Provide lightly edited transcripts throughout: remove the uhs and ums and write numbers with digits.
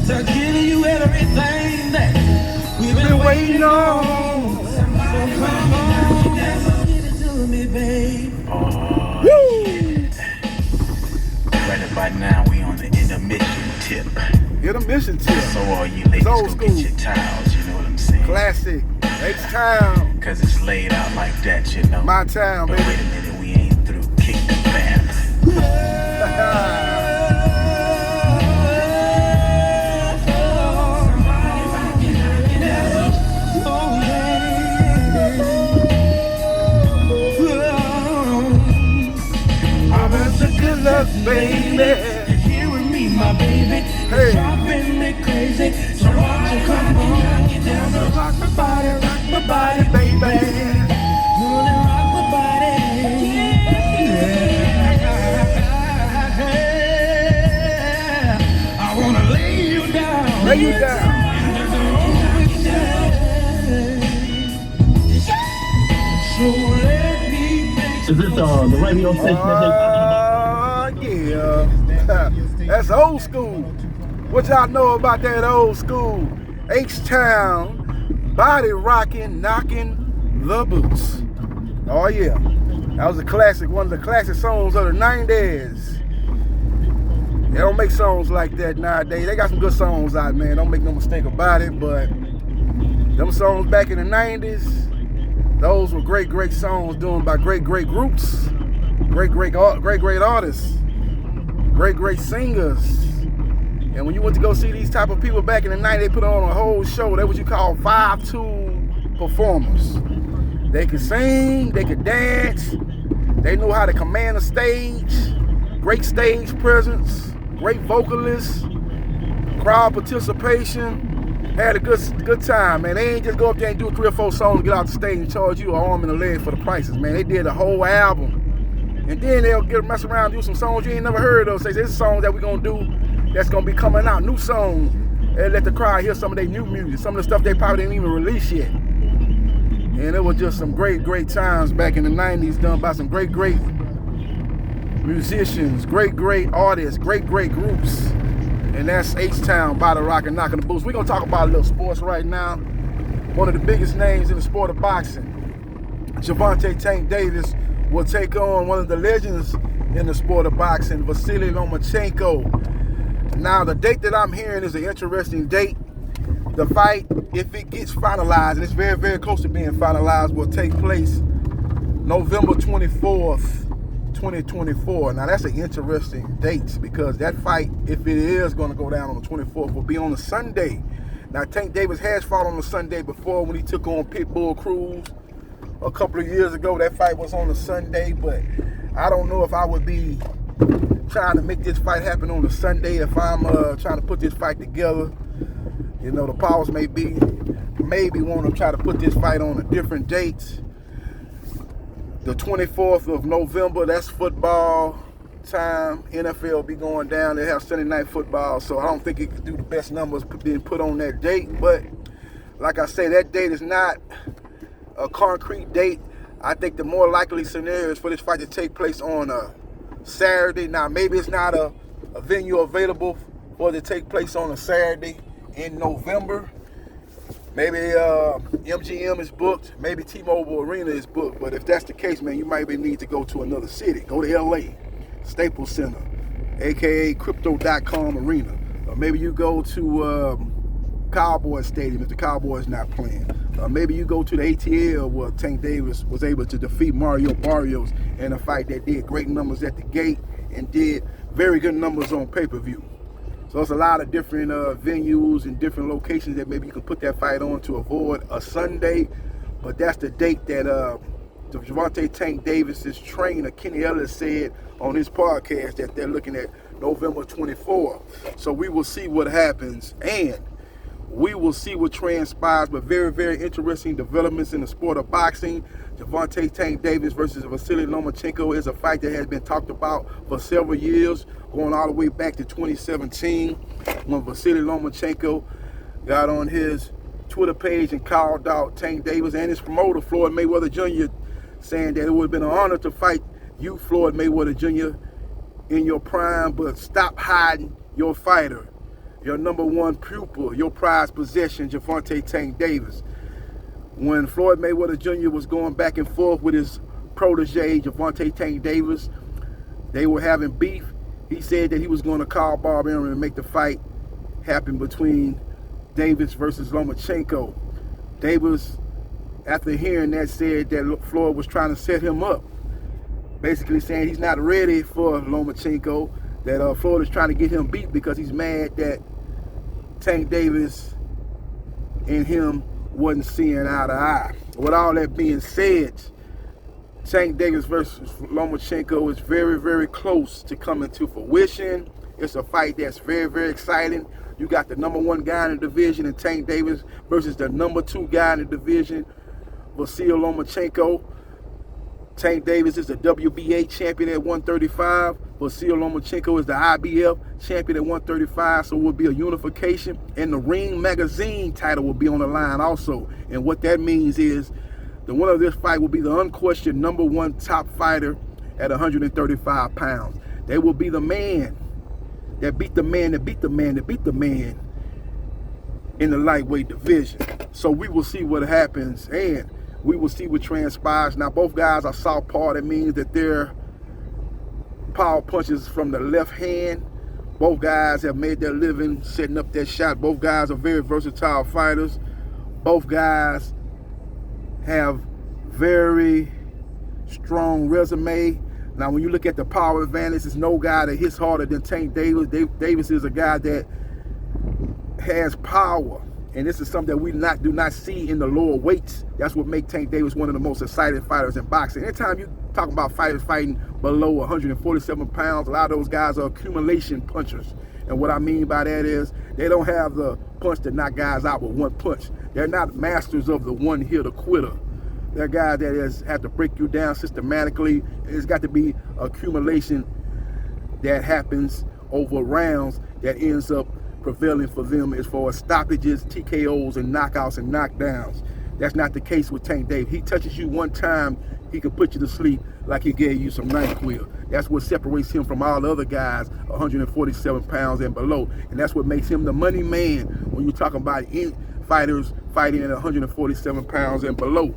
To give you everything that we've been waiting on. So come on, give it to me, babe. Oh, Woo! right about now we on the intermission tip. Intermission tip. So all you ladies old go school. get your towels, you know what I'm saying? Classic. H-Town. Cause it's laid out like that, you know. My town, But baby. wait a minute, we ain't through. Kick the fan. Good luck, baby. You're here with me, my baby. Hey. Driving me crazy. So won't you come on, get down and rock my body, baby. Wanna rock my body. Yeah. I wanna lay you down. Lay you down. So let me take Is this the radio station that they talking about? Yeah. That's old school. What y'all know about that old school? H-Town, body rocking, knocking the boots. Oh yeah. That was a classic, one of the classic songs of the 90s. They don't make songs like that nowadays. They got some good songs out, man. Don't make no mistake about it, but them songs back in the 90s, those were great songs done by great groups, great artists, great singers. And when you went to go see these type of people back in the 90s, they put on a whole show. They what you call 5-tool performers. They could sing, they could dance, they knew how to command a stage, great stage presence, great vocalists, crowd participation. Had a good time, man. They ain't just go up there and do 3 or 4 songs, get out the stage and charge you an arm and a leg for the prices, man. They did a whole album. And then they'll mess around and do some songs you ain't never heard of. Say, this is a song that we're going to do that's going to be coming out, new song. And let the crowd hear some of their new music, some of the stuff they probably didn't even release yet. And it was just some great times back in the 90s done by some great musicians, great artists, great groups. And that's H-Town, Body Rockin', Knockin' the Boots. We're going to talk about a little sports right now. One of the biggest names in the sport of boxing, Gervonta Tank Davis, will take on one of the legends in the sport of boxing, Vasily Lomachenko. Now, the date that I'm hearing is an interesting date. The fight, if it gets finalized, and it's very close to being finalized, will take place November 24th, 2024. Now that's an interesting date because that fight, if it is going to go down on the 24th, will be on a Sunday. Now Tank Davis has fought on a Sunday before when he took on Pitbull Cruz a couple of years ago. That fight was on a Sunday, but I don't know if I would be trying to make this fight happen on a Sunday if I'm trying to put this fight together. You know, the powers maybe want to try to put this fight on a different date. The 24th of November, that's football time. NFL will be going down. They have Sunday night football, so I don't think it could do the best numbers being put on that date. But like I say, that date is not a concrete date. I think the more likely scenario is for this fight to take place on a Saturday. Now, maybe it's not a venue available for it to take place on a Saturday in November. Maybe MGM is booked. Maybe T-Mobile Arena is booked. But if that's the case, man, you might need to go to another city. Go to LA, Staples Center, aka Crypto.com Arena. Or maybe you go to Cowboys Stadium if the Cowboys not playing. Maybe you go to the ATL where Tank Davis was able to defeat Mario Barrios in a fight that did great numbers at the gate and did very good numbers on pay-per-view. So there's a lot of different venues and different locations that maybe you can put that fight on to avoid a Sunday. But that's the date that Gervonta Tank Davis's trainer, Kenny Ellis, said on his podcast that they're looking at November 24th. So we will see what happens and we will see what transpires. But very interesting developments in the sport of boxing. Gervonta Tank Davis versus Vasily Lomachenko is a fight that has been talked about for several years, going all the way back to 2017 when Vasily Lomachenko got on his Twitter page and called out Tank Davis and his promoter, Floyd Mayweather Jr., saying that it would have been an honor to fight you, Floyd Mayweather Jr., in your prime, but stop hiding your fighter, your number one pupil, your prized possession, Gervonta Tank Davis. When Floyd Mayweather Jr. was going back and forth with his protege, Gervonta Tank Davis, they were having beef. He said that he was going to call Bob Arum and make the fight happen between Davis versus Lomachenko. Davis, after hearing that, said that Floyd was trying to set him up, basically saying he's not ready for Lomachenko, that Floyd is trying to get him beat because he's mad that Tank Davis and him wasn't seeing eye to eye. With all that being said, Tank Davis versus Lomachenko is very, very close to coming to fruition. It's a fight that's very, very exciting. You got the number one guy in the division in Tank Davis versus the number two guy in the division, Vasyl Lomachenko. Tank Davis is the WBA champion at 135. Vasyl Lomachenko is the IBF champion at 135. So it will be a unification. And the Ring Magazine title will be on the line also. And what that means is the winner of this fight will be the unquestioned number one top fighter at 135 pounds. They will be the man that beat the man that beat the man that beat the man in the lightweight division. So we will see what happens, and we will see what transpires. Now, both guys are southpaw. That means that they're power punches from the left hand. Both guys have made their living setting up that shot. Both guys are very versatile fighters. Both guys have very strong resume. Now, when you look at the power advantage, there's no guy that hits harder than Tank Davis. Davis is a guy that has power. And this is something that we do not see in the lower weights. That's what makes Tank Davis one of the most exciting fighters in boxing. Anytime you talk about fighters fighting below 147 pounds, a lot of those guys are accumulation punchers. And what I mean by that is they don't have the punch to knock guys out with one punch. They're not masters of the one-hitter quitter. They're guys that have to break you down systematically. It's got to be accumulation that happens over rounds that ends up prevailing for them as far as stoppages, TKOs, and knockouts and knockdowns. That's not the case with Tank Davis. He touches you one time, he can put you to sleep like he gave you some NyQuil. That's what separates him from all the other guys 147 pounds and below. And that's what makes him the money man when you're talking about fighters fighting at 147 pounds and below.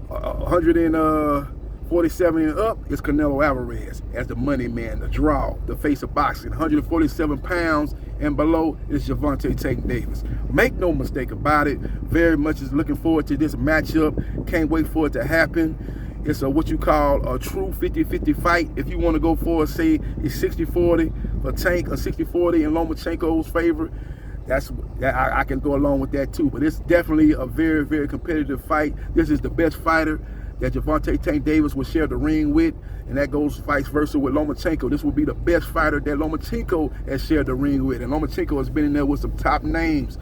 147 and up is Canelo Alvarez as the money man, the draw, the face of boxing. 147 pounds and below is Gervonta Tank Davis. Make no mistake about it, very much is looking forward to this matchup. Can't wait for it to happen. It's what you call a true 50-50 fight. If you want to go for, say, it's 60-40 for Tank or 60-40 in Lomachenko's favor, I can go along with that too. But it's definitely a very, very competitive fight. This is the best fighter that Gervonta Tank Davis will share the ring with, and that goes vice versa with Lomachenko. This will be the best fighter that Lomachenko has shared the ring with. And Lomachenko has been in there with some top names.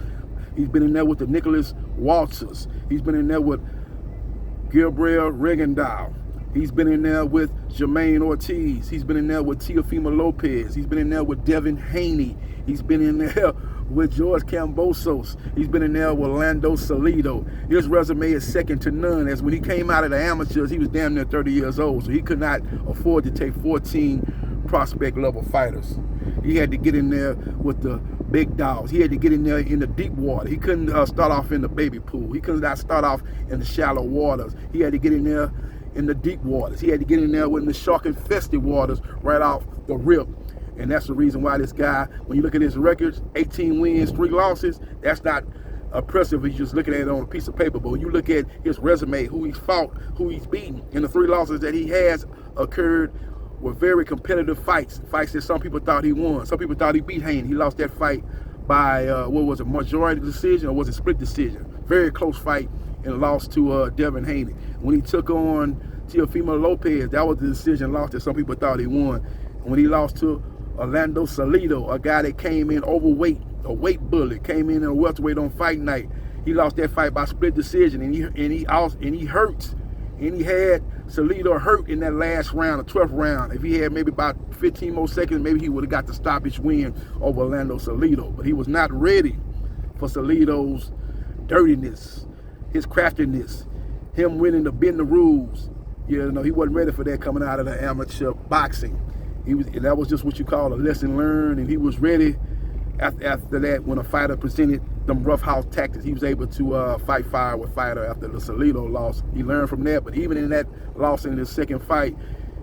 He's been in there with the Nicholas Walters. He's been in there with Gabriel Regendahl. He's been in there with Jermaine Ortiz. He's been in there with Teofimo Lopez. He's been in there with Devin Haney. He's been in there with George Kambosos. He's been in there with Orlando Salido. His resume is second to none, as when he came out of the amateurs, he was damn near 30 years old, so he could not afford to take 14 prospect level fighters. He had to get in there with the big dogs. He had to get in there in the deep water. He couldn't start off in the baby pool. He could not start off in the shallow waters. He had to get in there in the deep waters. He had to get in there in the shark-infested waters right off the rip. And that's the reason why this guy, when you look at his records, 18 wins, 3 losses, that's not impressive if you're just looking at it on a piece of paper. But when you look at his resume, who he's fought, who he's beaten, and the 3 losses that he has occurred were very competitive fights that some people thought he won. Some people thought he beat Haney. He lost that fight by, majority decision, or was it split decision? Very close fight, and lost to Devin Haney. When he took on Teofimo Lopez, that was the decision loss that some people thought he won. When he lost to Orlando Salido, a guy that came in overweight, a weight bully, came in a welterweight on fight night. He lost that fight by split decision, and he hurt. And he had Salido hurt in that last round, the 12th round. If he had maybe about 15 more seconds, maybe he would have got the stoppage win over Orlando Salido. But he was not ready for Salido's dirtiness, his craftiness, him winning to bend the rules. You know, he wasn't ready for that coming out of the amateur boxing. And that was just what you call a lesson learned, and he was ready. After that, when a fighter presented them rough house tactics, he was able to fight fire with fighter after the Salido loss. He learned from that, but even in that loss in his second fight,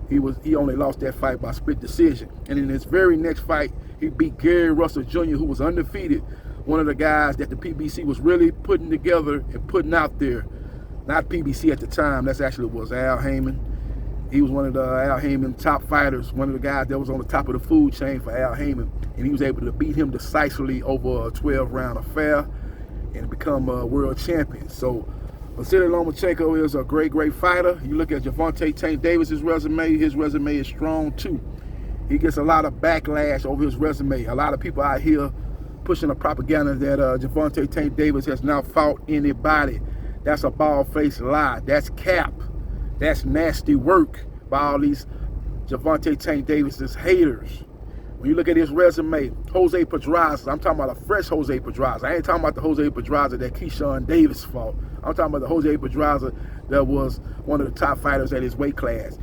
he only lost that fight by split decision. And in his very next fight, he beat Gary Russell Jr., who was undefeated, one of the guys that the PBC was really putting together and putting out there. Not PBC at the time, that's actually was Al Heyman. He was one of the Al Heyman top fighters, one of the guys that was on the top of the food chain for Al Heyman. And he was able to beat him decisively over a 12-round affair and become a world champion. So Vasily Lomachenko is a great, great fighter. You look at Gervonta Tank Davis's resume, his resume is strong too. He gets a lot of backlash over his resume. A lot of people out here pushing the propaganda that Gervonta Tank Davis has not fought anybody. That's a bald-faced lie. That's cap. That's nasty work by all these Gervonta Tank Davis's haters. When you look at his resume, Jose Pedraza, I'm talking about a fresh Jose Pedraza. I ain't talking about the Jose Pedraza that Keyshawn Davis fought. I'm talking about the Jose Pedraza that was one of the top fighters at his weight class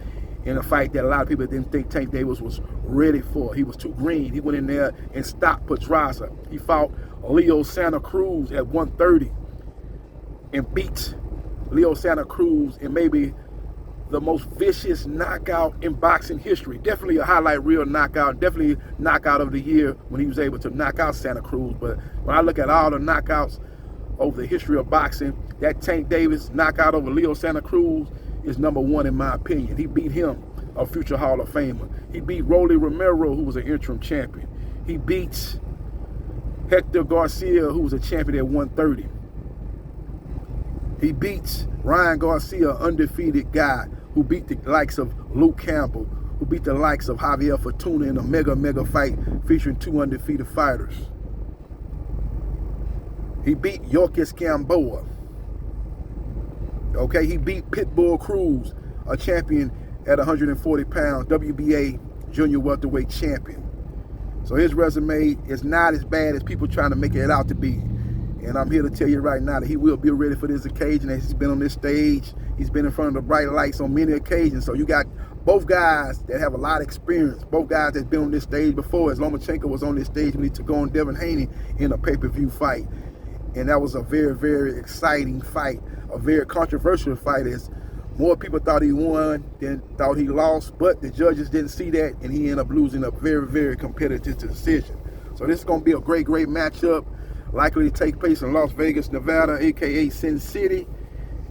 in a fight that a lot of people didn't think Tank Davis was ready for. He was too green. He went in there and stopped Pedraza. He fought Leo Santa Cruz at 130 and beat Leo Santa Cruz in maybe the most vicious knockout in boxing history. Definitely a highlight reel knockout. Definitely knockout of the year when he was able to knock out Santa Cruz. But when I look at all the knockouts over the history of boxing, that Tank Davis knockout over Leo Santa Cruz is number one in my opinion. He beat him, a future Hall of Famer. He beat Rolly Romero, who was an interim champion. He beats Hector Garcia, who was a champion at 130. He beats Ryan Garcia, undefeated guy, who beat the likes of Luke Campbell, who beat the likes of Javier Fortuna in a mega fight featuring 2 undefeated fighters. He beat Yorkis Gamboa. Okay, he beat Pitbull Cruz, a champion at 140 pounds, WBA junior welterweight champion. So his resume is not as bad as people trying to make it out to be. And I'm here to tell you right now that he will be ready for this occasion. As he's been on this stage, he's been in front of the bright lights on many occasions. So you got both guys that have a lot of experience, both guys that's been on this stage before, as Lomachenko was on this stage when he took on Devin Haney in a pay-per-view fight. And that was a very, very exciting fight, a very controversial fight, as more people thought he won than thought he lost, but the judges didn't see that, and he ended up losing a very, very competitive decision. So this is going to be a great, great matchup, likely to take place in Las Vegas, Nevada, aka Sin City.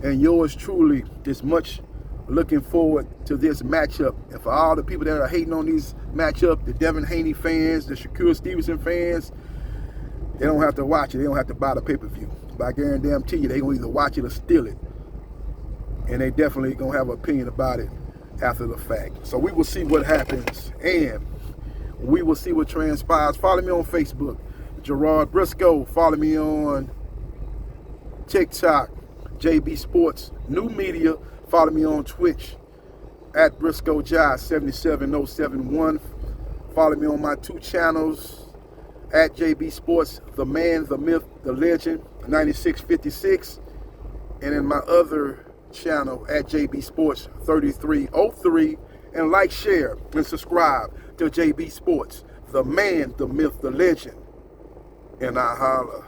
And yours truly is much looking forward to this matchup. And for all the people that are hating on these matchups, the Devin Haney fans, the Shakur Stevenson fans, they don't have to watch it. They don't have to buy the pay-per-view. But I guarantee you, they're going to either watch it or steal it. And they definitely going to have an opinion about it after the fact. So we will see what happens. And we will see what transpires. Follow me on Facebook, Gerard Briscoe. Follow me on TikTok, JB Sports New Media. Follow me on Twitch at Briscoe Jai 77071. Follow me on my 2 channels at JB Sports, The Man, The Myth, The Legend 9656, and in my other channel at JB Sports 3303. And like, share, and subscribe to JB Sports, The Man, The Myth, The Legend. And I holla.